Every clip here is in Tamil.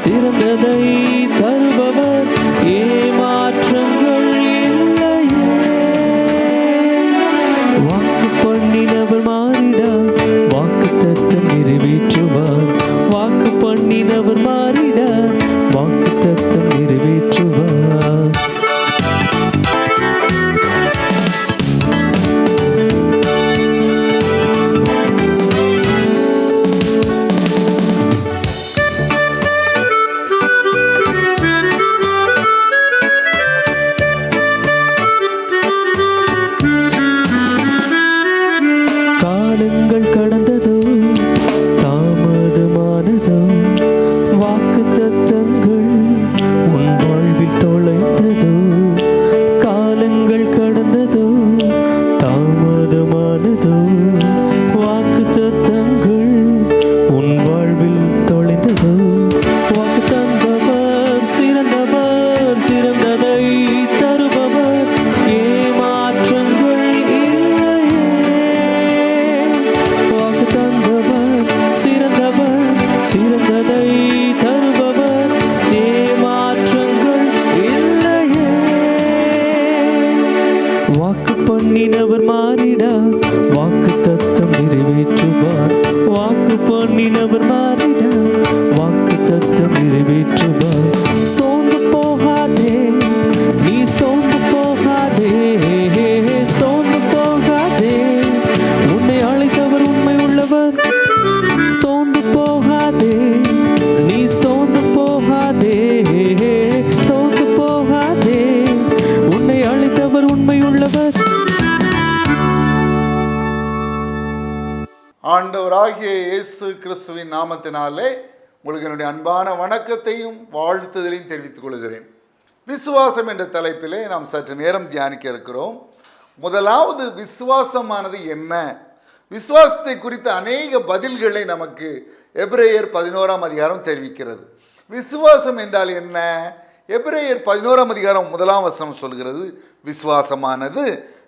சிறந்ததை தருபவர், ஏமாற்றங்கள் இல்லையே. வாக்கு பண்ணினவர் மாறிடா, வாக்கு தத்தம் நிறைவேற்றுவார். வாக்கு பண்ணினவர் மாறிடா, வாக்கு தத்தம் நிறைவேற்றுவார். காலங்கள் கடந்ததோ, தாமதமானதோ, வாக்கு தத்தங்கள் உன் வாழ்வில் தொலைந்ததோ. காலங்கள் கடந்ததோ, தாமதமானதோ, வாக்கு தத்தங்கள் உன் வாழ்வில் தொலைந்ததோ. வாக்கு தந்தவர் சிறந்தவர், சிறந்ததை தருபவர், ஏமாற்றங்கள் இல்லையே. வாக்கு தந்தவர் சிறந்தவர், சிறந்ததை தருபவர், ஏமாற்றங்கள் இல்லையே. வாக்கு பண்ணினவர் மாறிடா, வாக்கு தத்தம் நிறைவேற்றுவார். வாக்கு பண்ணினவர் மாறிடா, வாக்கு தத்தம் நிறைவேற்றுவார். சோர்ந்து போகாதே, நீ சோர்ந்து போகாதே, சோர்ந்து போகாதே, உன்னை அழைத்தவர் உண்மை உள்ளவர். சோர்ந்து போகாதே, நீ சோர்ந்து போகாதே, சோர்ந்து போகாதே, உன்னை அழைத்தவர் உண்மை உள்ளவர். ஆண்டவராகிய இயேசு கிறிஸ்துவின் நாமத்தினாலே உங்களுக்கு என்னுடைய அன்பான வணக்கத்தையும் வாழ்த்துதலையும் தெரிவித்துக் கொள்கிறேன். விசுவாசம் என்ற தலைப்பிலே நாம் சற்று நேரம் தியானிக்க இருக்கிறோம். முதலாவது, விசுவாசமானது என்ன? விசுவாசத்தை குறித்த அநேக பதில்களை நமக்கு எபிரேயர் 11ஆம் அதிகாரம் தெரிவிக்கிறது. விசுவாசம் என்றால் என்ன? எபிரேயர் 11ஆம் அதிகாரம் 1ஆம் வசனம் சொல்கிறது, விசுவாசமானது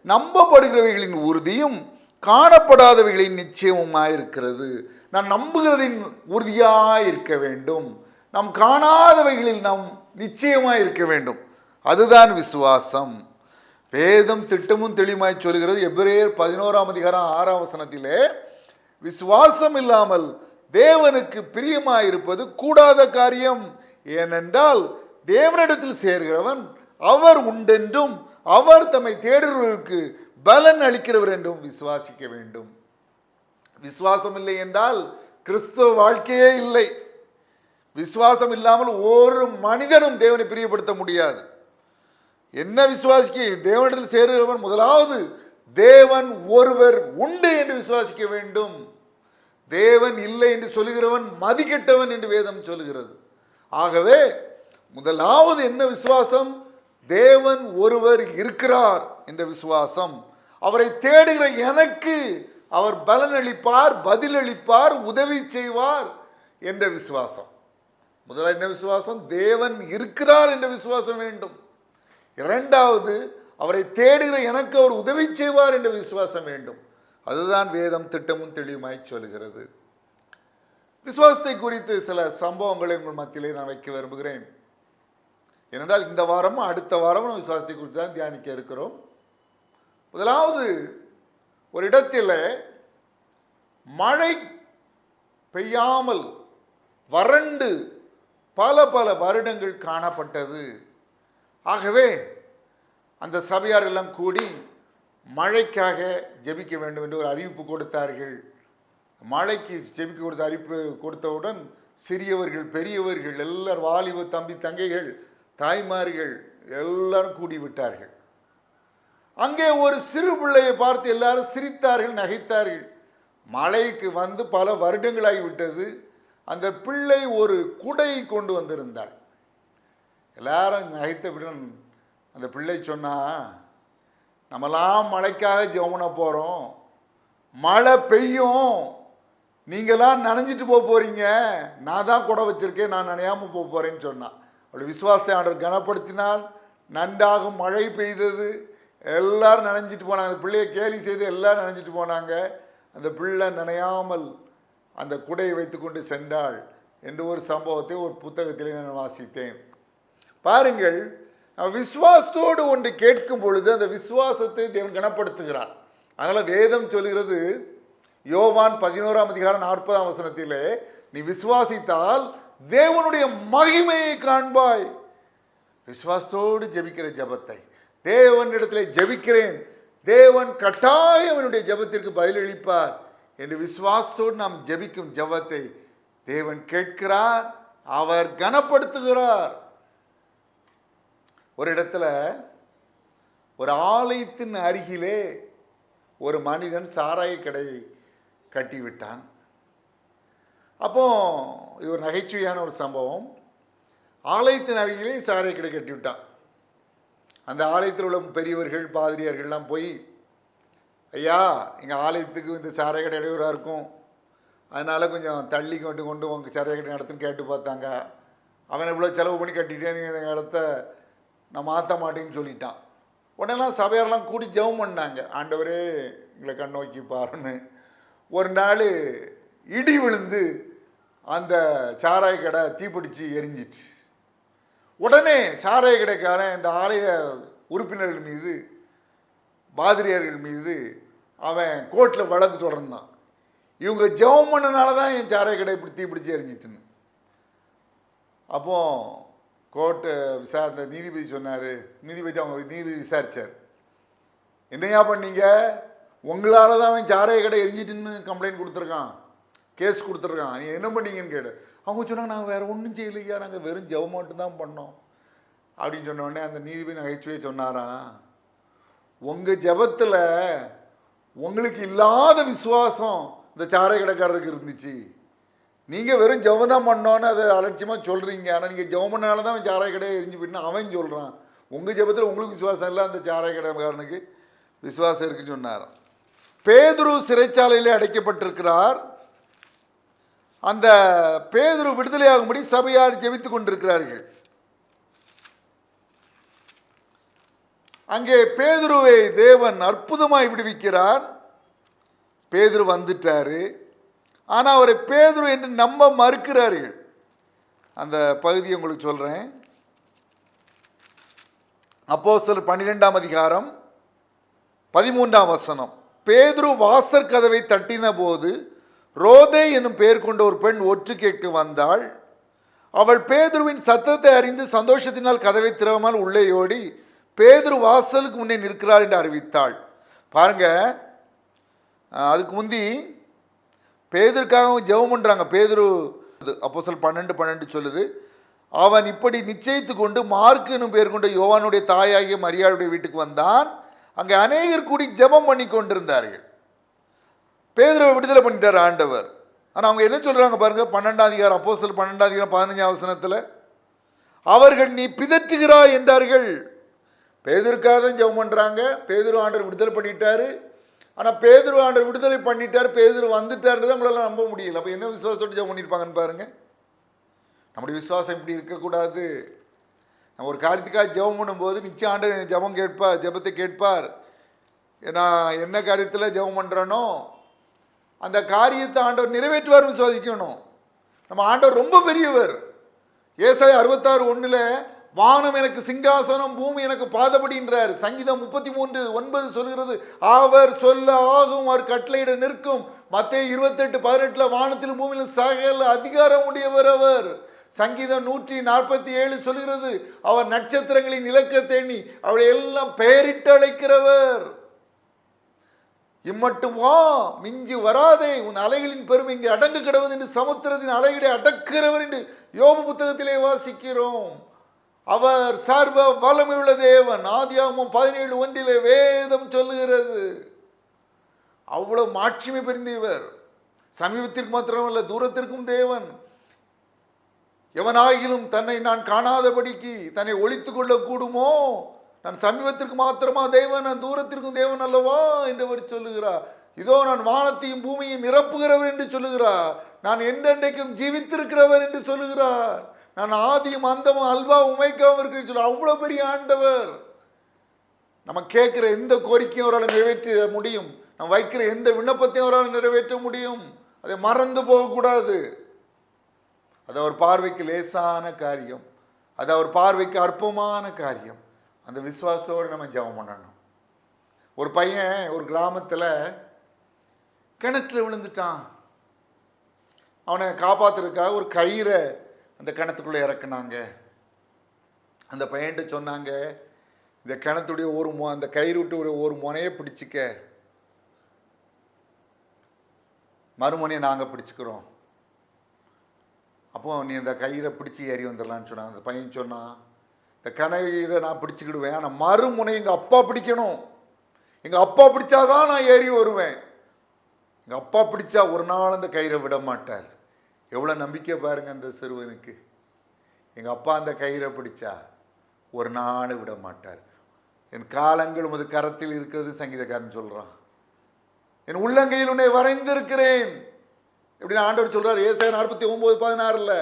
நம்பப்படுகிறவைகளின் உறுதியும் காணப்படாதவைகளின் நிச்சயமுமாயிருக்கிறது. நாம் நம்புகிறதின் உறுதியாக இருக்க வேண்டும், நாம் காணாதவைகளில் நாம் நிச்சயமாக இருக்க வேண்டும். அதுதான் விசுவாசம். வேதம் திட்டமும் தெளிவாய் சொல்கிறது. எபிரேயர் 11ஆம் அதிகாரம் 6ஆம் வசனத்திலே, விசுவாசம் இல்லாமல் தேவனுக்கு பிரியமாயிருப்பது கூடாத காரியம். ஏனென்றால் தேவனிடத்தில் சேர்கிறவன் அவர் உண்டென்றும் அவர் தம்மை தேடுகிறவருக்கு பலன் அளிக்கிறவர் என்றும் விசுவாசிக்க வேண்டும். விசுவாசம் இல்லை என்றால் கிறிஸ்தவ வாழ்க்கையே இல்லை. விசுவாசம் இல்லாமல் ஒரு மனிதனும் தேவனை பிரியப்படுத்த முடியாது. என்ன விசுவாசிக்க? தேவனிடத்தில் சேருகிறவன் முதலாவது தேவன் ஒருவர் உண்டு என்று விசுவாசிக்க வேண்டும். தேவன் இல்லை என்று சொல்லுகிறவன் மதிக்கெட்டவன் என்று வேதம் சொல்லுகிறது. ஆகவே முதலாவது என்ன விசுவாசம்? தேவன் ஒருவர் இருக்கிறார் என்ற விசுவாசம். அவரை தேடுகிற எனக்கு அவர் பலனளிப்பார், பதிலளிப்பார், உதவி செய்வார் என்ற விசுவாசம். முதல்ல என்ன விசுவாசம்? தேவன் இருக்கிறார் என்ற விசுவாசம் வேண்டும். இரண்டாவது, அவரை தேடுகிற எனக்கு அவர் உதவி செய்வார் என்ற விசுவாசம் வேண்டும். அதுதான் வேதம் திட்டமும் தெளிவுமாய் சொல்கிறது. விசுவாசத்தை குறித்து சில சம்பவங்களை உங்கள் மத்தியிலே நான் வைக்க விரும்புகிறேன். ஏனென்றால் இந்த வாரமும் அடுத்த வாரமும் விசுவாசத்தை குறித்து தான் தியானிக்க இருக்கிறோம். முதலாவது, ஒரு இடத்தில் மழை பெய்யாமல் வறண்டு பல வருடங்கள் காணப்பட்டது. ஆகவே அந்த சபையார் எல்லாம் கூடி மழைக்காக ஜெபிக்க வேண்டும் என்று ஒரு அறிவிப்பு கொடுத்தார்கள். மழைக்கு ஜெபிக்க கொடுத்த அறிவிப்பு கொடுத்தவுடன் சிறியவர்கள் பெரியவர்கள் எல்லாரும், வாலிப தம்பி தங்கைகள் தாய்மார்கள் எல்லாரும் கூடிவிட்டார்கள். அங்கே ஒரு சிறு பிள்ளையை பார்த்து எல்லாரும் சிரித்தார்கள், நகைத்தார்கள். மழைக்கு வந்து பல வருடங்களாகிவிட்டது. அந்த பிள்ளை ஒரு குடை கொண்டு வந்திருந்தாள். எல்லாரும் நகைத்தவுடன் அந்த பிள்ளை சொன்னா, நம்மலாம் மழைக்காக ஜெபம் போகிறோம், மழை பெய்யும், நீங்களாம் நனைஞ்சிட்டு போகிறீங்க, நான் தான் குடை வச்சுருக்கேன், நான் நனையாமல் போகிறேன்னு சொன்னான். அவளுடைய விசுவாசத்தை ஆண்டவர் கனப்படுத்தினால் நன்றாக மழை பெய்தது. எல்லாரும் நனைஞ்சிட்டு போனாங்க. அந்த பிள்ளையை கேலி செய்து எல்லாரும் நனைஞ்சிட்டு போனாங்க. அந்த பிள்ளை நனையாமல் அந்த குடையை வைத்து கொண்டு சென்றாள். என்று ஒரு சம்பவத்தை ஒரு புத்தகத்திலே நான் வாசித்தேன். பாருங்கள், விசுவாசத்தோடு ஒன்று கேட்கும் பொழுது அந்த விசுவாசத்தை தேவன் கனப்படுத்துகிறார். அதனால் வேதம் சொல்கிறது, யோவான் 11:40 நீ விசுவாசித்தால் தேவனுடைய மகிமையை காண்பாய். விசுவாசத்தோடு ஜெபிக்கிற ஜெபத்தை, தேவனிடத்தில் ஜெபிக்கிறேன், தேவன் கட்டாயம் அவனுடைய ஜெபத்திற்கு பதிலளிப்பார் என்று விசுவாசத்தோடு நாம் ஜெபிக்கும் ஜெபத்தை தேவன் கேட்கிறார், அவர் கனப்படுத்துகிறார். ஒரு இடத்துல ஒரு ஆலயத்தின் அருகிலே ஒரு மனிதன் சாராய கடையை கட்டிவிட்டான். அப்போ இது ஒரு நகைச்சுவையான ஒரு சம்பவம். ஆலயத்தின் அருகிலே சாராய கடை கட்டிவிட்டான். அந்த ஆலயத்தில் உள்ள பெரியவர்கள் பாதிரியார்கள்லாம் போய், ஐயா, எங்கள் ஆலயத்துக்கு இந்த சாராய கடை இடையூறாக இருக்கும், அதனால் கொஞ்சம் தள்ளி கொண்டு உங்கள் சாராய கடை நடத்துன்னு கேட்டு பார்த்தாங்க. அவன் இவ்வளோ செலவு பண்ணி கட்டிட்டேன், எங்கள் இடத்த நான் மாற்ற மாட்டேன்னு சொல்லிட்டான். உடனேலாம் சபையாரெல்லாம் கூடி ஜெபம் பண்ணாங்க, ஆண்டவரே எங்களை கண்ணோக்கி பாருன்னு. ஒரு நாள் இடி விழுந்து அந்த சாராய கடை தீப்பிடிச்சு எரிஞ்சிச்சு. உடனே சாராய கடைக்காரன் இந்த ஆலய உறுப்பினர்கள் மீது, பாதிரியார்கள் மீது அவன் கோர்ட்டில் வழக்கு தொடர்ந்தான். இவங்க ஜெபம் பண்ணனால தான் என் சாராய கடை இப்படி தீப்பிடிச்சு எரிஞ்சிச்சுன்னு. அப்போ கோர்ட்டு அந்த நீதிபதி சொன்னார், நீதிபதி விசாரித்தார், என்னையா பண்ணீங்க, உங்களால் தான் அவன் சாராய கடை எரிஞ்சிட்டுன்னு கம்ப்ளைண்ட் கொடுத்துருக்கான், கேஸ் கொடுத்துருக்கான், நீ என்ன பண்ணீங்கன்னு கேட்டு. அவங்க சொன்னாங்க, நாங்கள் வேறு ஒன்றும் செய்யலையா, நாங்கள் வெறும் ஜெபம் மட்டும் தான் பண்ணோம் அப்படின்னு சொன்னோடனே அந்த நீதிபதி நகைச்சுவையை சொன்னாராம், உங்கள் ஜெபத்தில் உங்களுக்கு இல்லாத விசுவாசம் இந்த சாராய கடைக்காரருக்கு இருந்துச்சு, நீங்கள் வெறும் ஜெபம் தான் பண்ணோன்னு அதை அலட்சியமாக சொல்கிறீங்க, ஆனால் நீங்கள் ஜெபம் பண்ணால தான் அவன் சாராய கடையை எரிஞ்சு போயிட்டுன்னு அவன் சொல்கிறான். உங்கள் ஜெபத்தில் உங்களுக்கு விசுவாசம் இல்லை, அந்த சாராய கடைக்காரனுக்கு விசுவாசம் இருக்குன்னு சொன்னாராம். பேதுரு சிறைச்சாலையிலே அடைக்கப்பட்டிருக்கிறார். அந்த பேதுரு விடுதலையாகும்படி சபையார் ஜெபித்துக் கொண்டிருக்கிறார்கள். அங்கே பேதுருவை தேவன் அற்புதமாய் விடுவிக்கிறார். பேதுரு வந்துட்டாரு, ஆனால் அவரை பேதுரு என்று நம்ப மறுக்கிறார்கள். அந்த பகுதியை உங்களுக்கு சொல்கிறேன். அப்போஸ்தலர் 12:13 பேதுரு வாசற் கதவை தட்டின போது ரோதே என்னும் பெயர் கொண்ட ஒரு பெண் ஒற்று கேட்க வந்தாள். அவள் பேதுருவின் சத்தத்தை அறிந்து சந்தோஷத்தினால் கதவை திறவாமல் உள்ளே ஓடி பேதுரு வாசலுக்கு முன்னே நிற்கிறார் என்று அறிவித்தாள். பாருங்க, அதுக்கு முந்தி பேதுருக்காகவும் ஜெபம் பண்ணுறாங்க. பேதுரு அப்போஸ்தலர் 12:12 சொல்லுது, அவன் இப்படி நிச்சயித்து கொண்டு மார்க்கு என்னும் பெயர் கொண்ட யோவானுடைய தாயாகிய மரியாளுடைய வீட்டுக்கு வந்தான். அங்கே அநேகர் கூடி ஜெபம் பண்ணி கொண்டிருந்தார்கள். பேதுருவை விடுதலை பண்ணிட்டார் ஆண்டவர். ஆனால் அவங்க என்ன சொல்கிறாங்க பாருங்க, 12 அப்போஸ்தலர் 12:15 அவர்கள் நீ பிதற்றுகிறாய் என்றார்கள். பேதுருக்காக தான் ஜெபம் பண்ணுறாங்க. பேதுரு ஆண்டவர் விடுதலை பண்ணிட்டாரு. ஆனால் பேதுரு ஆண்டவர் விடுதலை பண்ணிட்டார், பேதுரு வந்துட்டார்ன்றது அவங்களால நம்ப முடியல. அப்போ என்ன விசுவாசத்தோடு ஜெபம் பண்ணியிருப்பாங்கன்னு பாருங்கள். நம்முடைய விசுவாசம் இப்படி இருக்கக்கூடாது. நம்ம ஒரு காரியத்துக்காக ஜெபம் பண்ணும்போது நிச்சயம் ஆண்டவர் ஜெபத்தை கேட்பார். நான் என்ன காரியத்தில் ஜெபம் பண்ணுறேனோ அந்த காரியத்தை ஆண்டவர் நிறைவேற்றுவார் விசுவாசிக்கணும். நம்ம ஆண்டவர் ரொம்ப பெரியவர். ஏசாயா 66:1 வானம் எனக்கு சிங்காசனம், பூமி எனக்கு பாதபடின்றார். சங்கீதம் 33:9 சொல்கிறது, அவர் சொல்ல ஆகும், அவர் கட்டளையிட நிற்கும். மத்தேயு 28:18 வானத்திலும் பூமியிலும் சகல அதிகாரம் உடையவர் அவர். சங்கீதம் 147 சொல்கிறது, அவர் நட்சத்திரங்களின் இலக்கத்தை எண்ணி அவளை எல்லாம் பெயரிட்டு அழைக்கிறவர். இம்மட்டும் வா, மிஞ்சி வராதே, உன் அலைகளின் பெருமை இங்கே அடங்கு கிடவது என்று சமுத்திரத்தின் அலைகளை அடக்கிறவர் என்று யோபு புத்தகத்திலே வாசிக்கிறோம். அவர் சர்வ வல்லமையுள்ள தேவன். ஆதியாகமம் 17:1 வேதம் சொல்லுகிறது. அவ்வளவு மாட்சிமை பெருந்தவர். சமீபத்திற்கு மாத்திரமல்ல, தூரத்திற்கும் தேவன். எவனாகிலும் தன்னை நான் காணாதபடிக்கு தன்னை ஒழித்துக் கொள்ள கூடுமோ? நான் சமீபத்திற்கு மாத்திரமா தேவன், நான் தூரத்திற்கும் தேவன் அல்லவா என்று அவர் சொல்லுகிறார். இதோ நான் வானத்தையும் பூமியையும் நிரப்புகிறவர் என்று சொல்லுகிறார். நான் என்றென்றைக்கும் ஜீவித்திருக்கிறவர் என்று சொல்லுகிறார். நான் ஆதியும் அந்தமும் அல்வா உமைக்காவும் இருக்கிறேன்னு சொல்ல. அவ்வளோ பெரிய ஆண்டவர். நம்ம கேட்குற எந்த கோரிக்கையும் அவரால் நிறைவேற்ற முடியும். நம்ம வைக்கிற எந்த விண்ணப்பத்தையும் அவரால் நிறைவேற்ற முடியும். அதை மறந்து போகக்கூடாது. அது அவர் பார்வைக்கு லேசான காரியம், அது அவர் பார்வைக்கு அற்பமான காரியம். அந்த விசுவாசத்தோடு நம்ம ஜெபம் பண்ணணும். ஒரு பையன் ஒரு கிராமத்தில் கிணற்றில் விழுந்துட்டான். அவனை காப்பாற்றுறதுக்காக ஒரு கயிறை அந்த கிணத்துக்குள்ளே இறக்குனாங்க. அந்த பையன்கிட்ட சொன்னாங்க, இந்த கிணத்துடைய அந்த கயிறு விட்டு ஒரு முனையை பிடிச்சிக்க, மறுமுனையை நாங்கள் பிடிச்சிக்கிறோம், அப்போ நீ இந்த கயிறை பிடிச்சி ஏறி வந்துடலான்னு சொன்னாங்க. அந்த பையன் சொன்னான், இந்த கயிறை நான் பிடிச்சிக்கிடுவேன், ஆனால் மறுமுனை எங்கள் அப்பா பிடிக்கணும், எங்கள் அப்பா பிடிச்சாதான் நான் ஏறி வருவேன். எங்கள் அப்பா பிடிச்சா ஒரு நாள் அந்த கயிறை விட மாட்டார். எவ்வளோ நம்பிக்கை பாருங்கள் அந்த சிறுவனுக்கு. எங்கள் அப்பா அந்த கயிறை பிடிச்சா ஒரு நாள் விட மாட்டார். என் காலங்கள் உமது கரத்தில் இருக்கிறது சங்கீதக்காரன் சொல்கிறான். என் உள்ளங்கையில் உன்னை வரைந்திருக்கிறேன் எப்படின்னு ஆண்டவர் சொல்கிறார். ஏசாயா 49:16.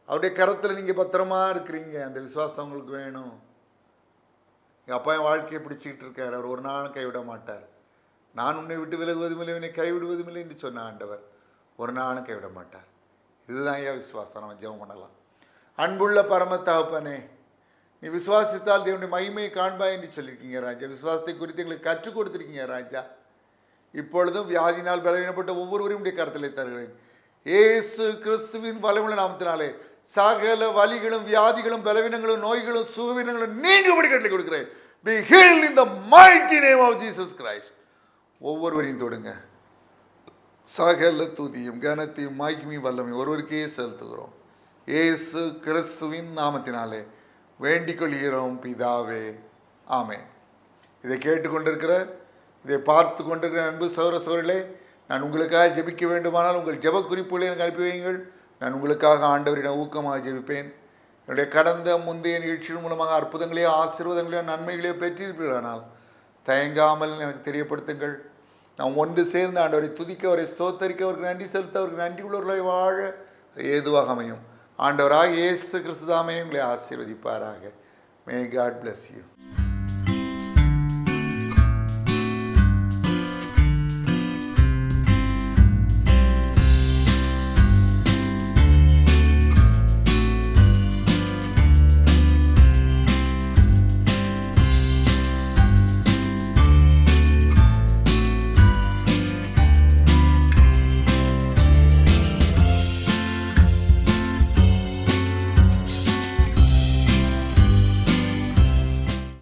அவருடைய கரத்தில் நீங்கள் பத்திரமா இருக்கிறீங்க. அந்த விசுவாசம் உங்களுக்கு வேணும். எங்கள் அப்பா என் வாழ்க்கையை பிடிச்சிக்கிட்டு இருக்கார், அவர் ஒரு நாளும் கைவிட மாட்டார். நான் உன்னை விட்டு விலகுவதும் இல்லை, உன்னை கைவிடுவதும் இல்லை என்று சொன்ன ஆண்டவர் ஒரு நாளும் கைவிட மாட்டார். இதுதான் ஏன் விசுவாசம். நம்ம ஜெபம் பண்ணலாம். அன்புள்ள பரம தகப்பனே, நீ விசுவாசித்தால் தேவனுடைய மகிமையை காண்பாய் என்று சொல்லியிருக்கீங்க ராஜா. விசுவாசத்தை குறித்து எங்களுக்கு கற்றுக் கொடுத்துருக்கீங்க ராஜா. இப்பொழுதும் வியாதினால் பலவீனப்பட்ட ஒவ்வொருவரையும் உடைய கருத்திலே தருகிறேன். இயேசு கிறிஸ்துவின் வல்லமையுள்ள நாமத்தினாலே சகல வலிகளும் வியாதிகளும் பலவீனங்களும் நோய்களும் சுகவீனங்களும் நீங்கும்படி கட்டளை கொடுக்கிறேன். Be healed in the mighty name of Jesus Christ. ஒவ்வொருவரையும் தொடுங்க. சகல துதியும் கனத்தையும் மகிமையும் வல்லமையும் ஒருவருக்கே செலுத்துகிறோம். இயேசு கிறிஸ்துவின் நாமத்தினாலே வேண்டிக் கொள்கிறோம் பிதாவே, ஆமென். இதை கேட்டுக்கொண்டிருக்கிற, இதை பார்த்து கொண்டிருக்கிற அன்பு சகோதர சகோதரிகளே, நான் உங்களுக்காக ஜெபிக்க வேண்டுமானால் உங்கள் ஜெப குறிப்புகளை எனக்கு அனுப்பி வையுங்கள். நான் உங்களுக்காக ஆண்டவரிடம் ஊக்கமாக ஜெபிப்பேன். என்னுடைய கடந்த முந்தைய நிகழ்ச்சிகள் மூலமாக அற்புதங்களையோ ஆசீர்வாதங்களையோ நன்மைகளையோ பெற்றிருப்பீர்களானால் தயங்காமல் எனக்கு தெரியப்படுத்துங்கள். நாம் ஒன்று சேர்ந்து ஆண்டவரை துதிக்க, அவரை ஸ்தோத்தரிக்க, அவருக்கு நன்றி செலுத்த, அவருக்கு நன்றி உள்ளவர்களை வாழ ஏதுவாக அமையும். ஆண்டவராக இயேசு கிறிஸ்து தாமே உங்களை ஆசீர்வதிப்பாராக. May God bless you.